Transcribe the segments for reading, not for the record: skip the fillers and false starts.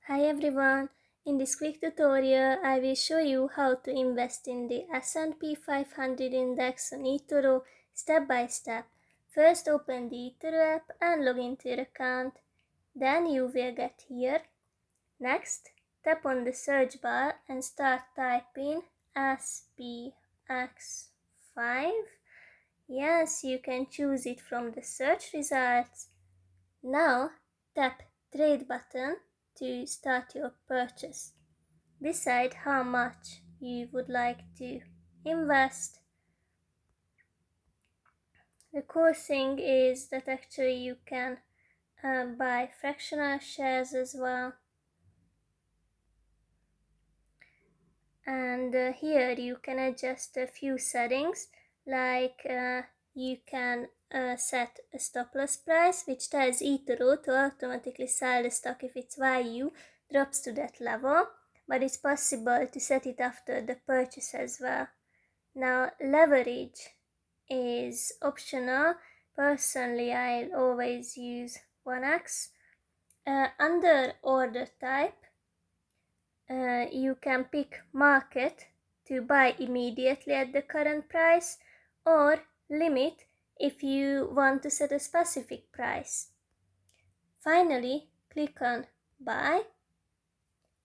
Hi everyone, in this quick tutorial I will show you how to invest in the S&P 500 index on eToro step by step. First open the eToro app and log into your account. Then you will get here. Next, tap on the search bar and start typing SPX5. Yes, you can choose it from the search results. Now tap Trade button to start your purchase. Decide how much you would like to invest. The cool thing is that actually you can buy fractional shares as well. And here you can adjust a few settings, like you can set a stop loss price, which tells eToro to automatically sell the stock if its value drops to that level, but it's possible to set it after the purchase as well. Now leverage is optional. Personally, I'll always use 1x. Under order type, you can pick market to buy immediately at the current price, or limit if you want to set a specific price. Finally, click on buy,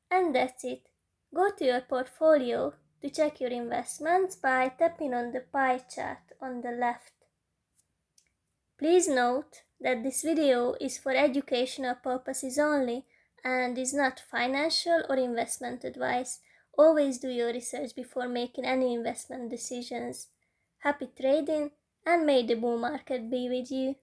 and that's it. Go to your portfolio to check your investments by tapping on the pie chart on the left. Please note that this video is for educational purposes only and is not financial or investment advice. Always do your research before making any investment decisions. Happy trading, and may the bull market be with you.